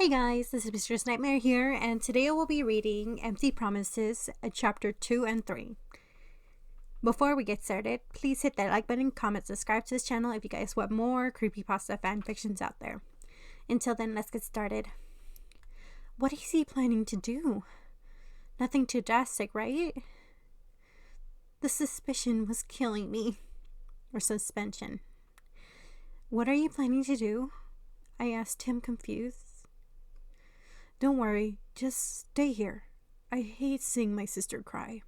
Hey guys, this is Mistress Nightmare here, and today I will be reading Empty Promises, chapter 2 and 3. Before we get started, please hit that like button, comment, subscribe to this channel if you guys want more creepypasta fanfictions out there. Until then, let's get started. What is he planning to do? Nothing too drastic, right? The suspicion was killing me. Or suspension. What are you planning to do? I asked him, confused. Don't worry, just stay here. I hate seeing my sister cry.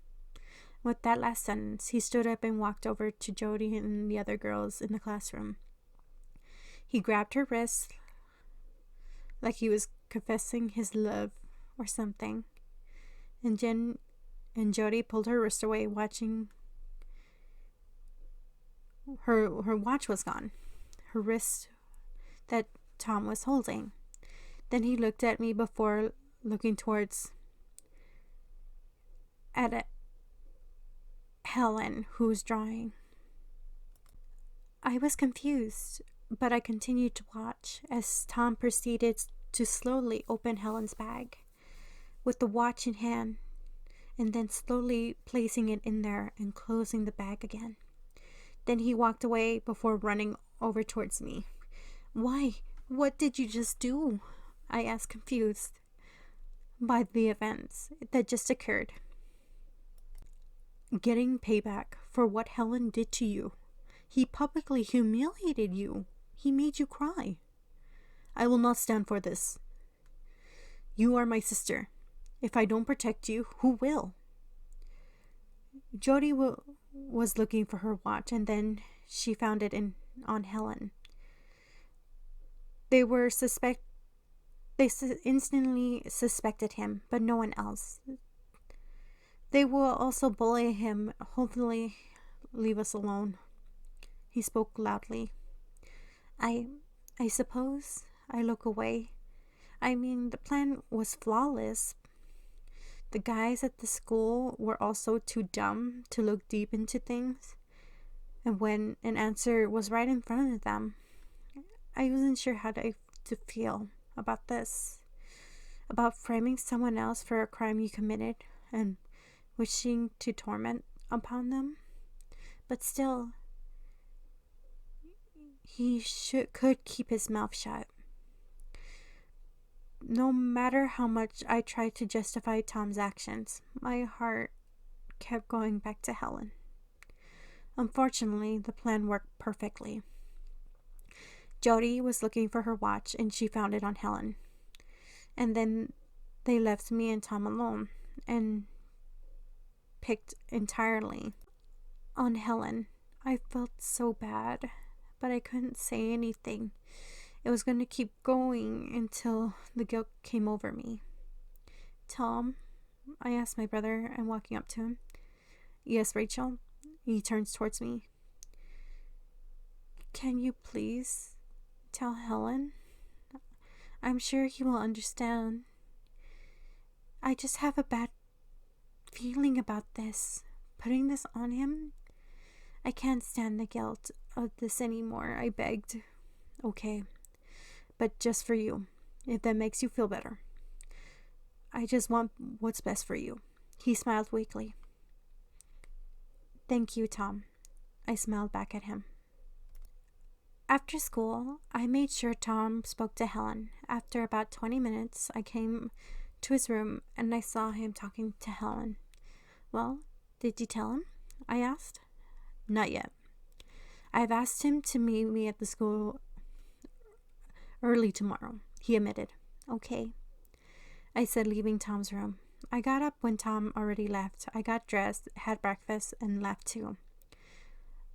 With that last sentence, he stood up and walked over to Jody and the other girls in the classroom. He grabbed her wrist like he was confessing his love or something. And Jody pulled her wrist away, watching her watch was gone. Her wrist that Tom was holding. Then he looked at me before looking at Helen, who was drawing. I was confused, but I continued to watch as Tom proceeded to slowly open Helen's bag with the watch in hand, and then slowly placing it in there and closing the bag again. Then he walked away before running over towards me. Why? What did you just do? I asked, confused by the events that just occurred. Getting payback for what Helen did to you. He publicly humiliated you. He made you cry. I will not stand for this. You are my sister. If I don't protect you, who will? Jody was looking for her watch, and then she found it on Helen. They instantly suspected him, but no one else. They will also bully him, hopefully leave us alone. He spoke loudly. I suppose. I look away. I mean, the plan was flawless. The guys at the school were also too dumb to look deep into things. And when an answer was right in front of them, I wasn't sure how to feel about this, about framing someone else for a crime you committed and wishing to torment upon them. But still, he could keep his mouth shut. No matter how much I tried to justify Tom's actions, my heart kept going back to Helen. Unfortunately, the plan worked perfectly. Jody was looking for her watch and she found it on Helen. And then they left me and Tom alone and picked entirely on Helen. I felt so bad, but I couldn't say anything. It was going to keep going until the guilt came over me. Tom, I asked my brother and walking up to him. Yes, Rachel. He turns towards me. Can you please tell Helen? I'm sure he will understand. I just have a bad feeling about this. Putting this on him? I can't stand the guilt of this anymore, I begged. Okay, but just for you, if that makes you feel better. I just want what's best for you. He smiled weakly. Thank you, Tom. I smiled back at him. After school, I made sure Tom spoke to Helen. After about 20 minutes, I came to his room and I saw him talking to Helen. Well, did you tell him? I asked. Not yet. I've asked him to meet me at the school early tomorrow, he admitted. Okay, I said, leaving Tom's room. I got up when Tom already left. I got dressed, had breakfast, and left too.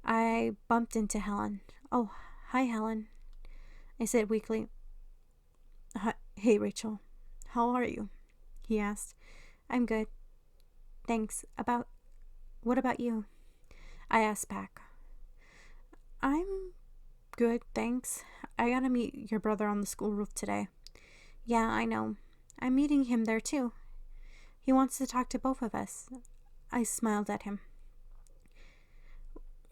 I bumped into Helen. Oh, hi, Helen, I said weakly. Hey, Rachel. How are you? He asked. I'm good. Thanks. What about you? I asked back. I'm good, thanks. I gotta meet your brother on the school roof today. Yeah, I know. I'm meeting him there too. He wants to talk to both of us. I smiled at him.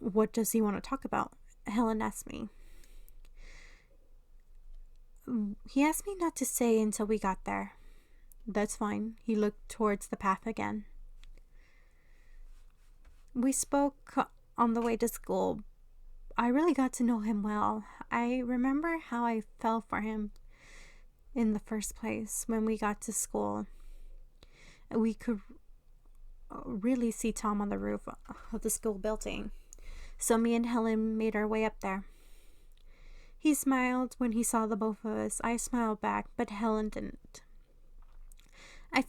What does he want to talk about? Helen asked me. He asked me not to say until we got there. That's fine. He looked towards the path again. We spoke on the way to school. I really got to know him well. I remember how I fell for him in the first place when we got to school. We could really see Tom on the roof of the school building. So me and Helen made our way up there. He smiled when he saw the both of us. I smiled back, but Helen didn't. I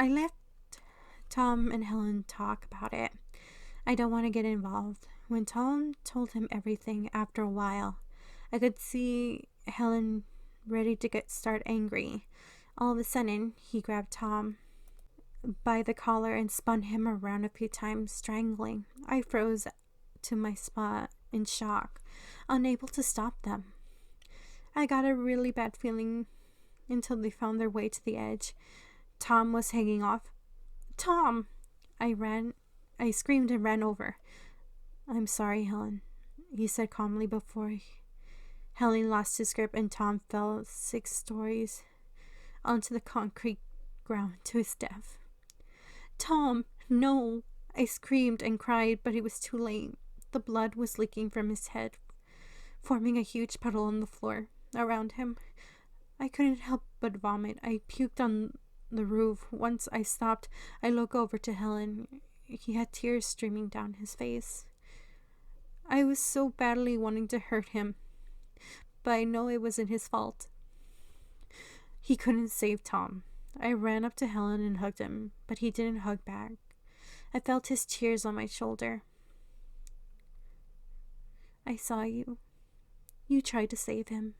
let Tom and Helen talk about it. I don't want to get involved. When Tom told him everything after a while, I could see Helen ready to start angry. All of a sudden, he grabbed Tom by the collar and spun him around a few times, strangling. I froze to my spot in shock, unable to stop them. I got a really bad feeling until they found their way to the edge. Tom was hanging off. Tom! I screamed and ran over. I'm sorry, Helen, he said calmly before Helen lost his grip and Tom fell 6 stories onto the concrete ground to his death. Tom, no! I screamed and cried, but it was too late. The blood was leaking from his head, forming a huge puddle on the floor around him. I couldn't help but vomit. I puked on the roof. Once I stopped, I looked over to Helen. He had tears streaming down his face. I was so badly wanting to hurt him, but I know it wasn't his fault. He couldn't save Tom. I ran up to Helen and hugged him, but he didn't hug back. I felt his tears on my shoulder. I saw you. You tried to save him.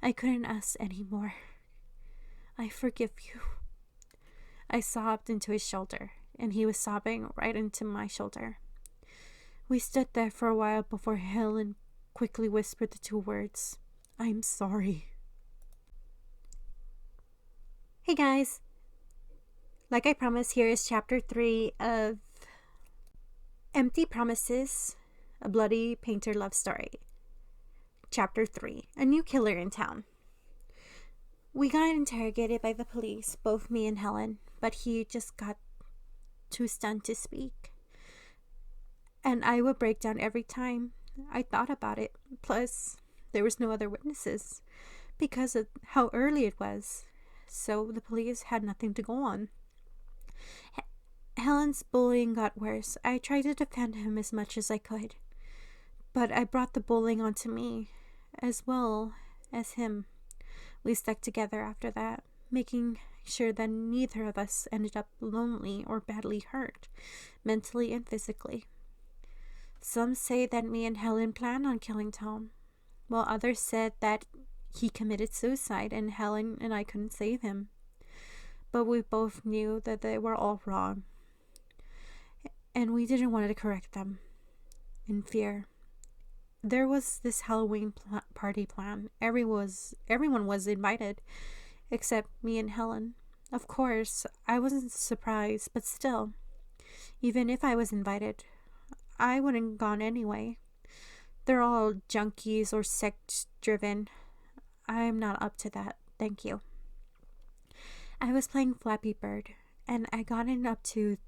I couldn't ask any more. I forgive you. I sobbed into his shoulder, and he was sobbing right into my shoulder. We stood there for a while before Helen quickly whispered the 2 words, I'm sorry. Hey guys! Like I promised, here is chapter 3 of Empty Promises, a Bloody Painter Love Story. Chapter 3, A New Killer in Town. We got interrogated by the police, both me and Helen, but he just got too stunned to speak. And I would break down every time I thought about it. Plus, there was no other witnesses because of how early it was. So the police had nothing to go on. Helen's bullying got worse. I tried to defend him as much as I could, but I brought the bullying onto me as well as him. We stuck together after that, making sure that neither of us ended up lonely or badly hurt, mentally and physically. Some say that me and Helen planned on killing Tom, while others said that he committed suicide and Helen and I couldn't save him. But we both knew that they were all wrong, and we didn't want to correct them in fear. There was this Halloween party plan. Everyone was invited, except me and Helen. Of course, I wasn't surprised, but still, even if I was invited, I wouldn't have gone anyway. They're all junkies or sect-driven. I'm not up to that, thank you. I was playing Flappy Bird, and I got in up to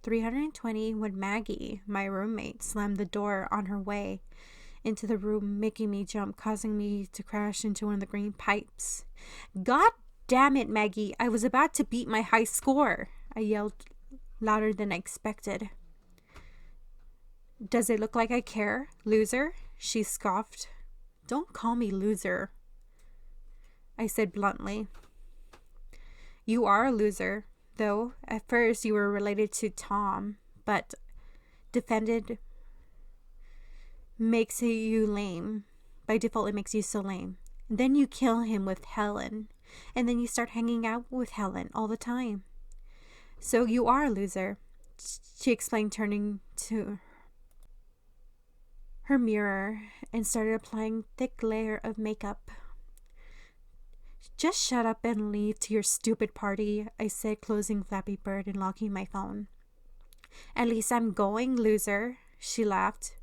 320 when Maggie, my roommate, slammed the door on her way into the room, making me jump, causing me to crash into one of the green pipes. God damn it, Maggie! I was about to beat my high score! I yelled louder than I expected. Does it look like I care, loser? She scoffed. Don't call me loser, I said bluntly. You are a loser, though. At first you were related to Tom, but defended makes you lame. By default, it makes you so lame. Then you kill him with Helen, and then you start hanging out with Helen all the time. So you are a loser, she explained, turning to her mirror and started applying thick layer of makeup. Just shut up and leave to your stupid party, I said, closing Flappy Bird and locking my phone. At least I'm going, loser, she laughed.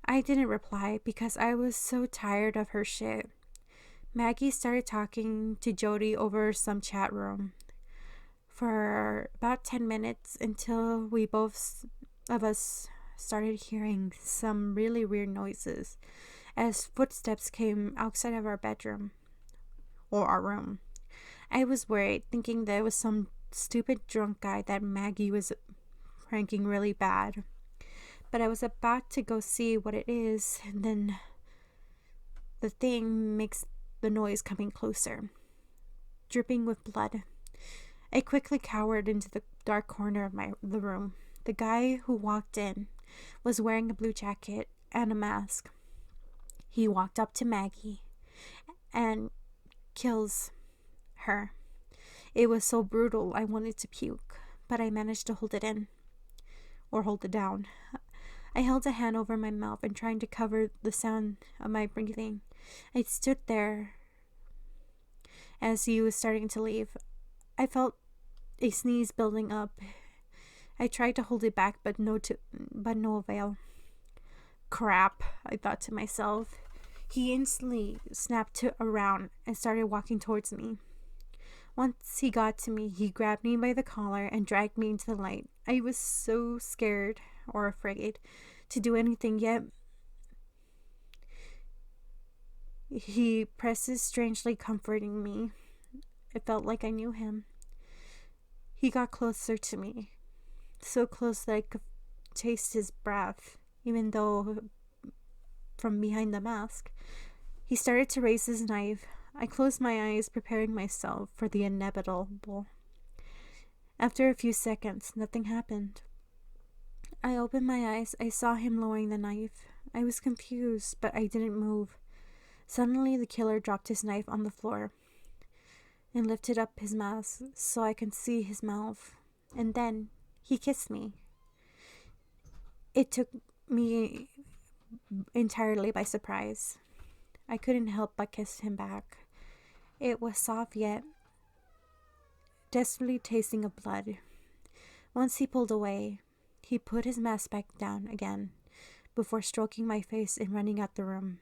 I didn't reply because I was so tired of her shit. Maggie started talking to Jody over some chat room for about 10 minutes until we both of us started hearing some really weird noises as footsteps came outside of our bedroom or our room. I was worried, thinking that it was some stupid drunk guy that Maggie was pranking really bad. But I was about to go see what it is, and then the thing makes the noise coming closer, dripping with blood. I quickly cowered into the dark corner of the room. The guy who walked in was wearing a blue jacket and a mask. He walked up to Maggie and kills her. It was so brutal, I wanted to puke, but I managed to hold it in, or hold it down. I held a hand over my mouth and trying to cover the sound of my breathing. I stood there as he was starting to leave. I felt a sneeze building up. I tried to hold it back, but no avail. Crap, I thought to myself. He instantly snapped around and started walking towards me. Once he got to me, he grabbed me by the collar and dragged me into the light. I was so scared or afraid to do anything, yet he presses strangely comforting me. It felt like I knew him. He got closer to me, so close that I could taste his breath, even though from behind the mask. He started to raise his knife. I closed my eyes, preparing myself for the inevitable. After a few seconds, nothing happened. I opened my eyes. I saw him lowering the knife. I was confused, but I didn't move. Suddenly, the killer dropped his knife on the floor and lifted up his mask so I could see his mouth. And then he kissed me. It took me entirely by surprise. I couldn't help but kiss him back. It was soft yet desperately tasting of blood. Once he pulled away, he put his mask back down again before stroking my face and running out the room.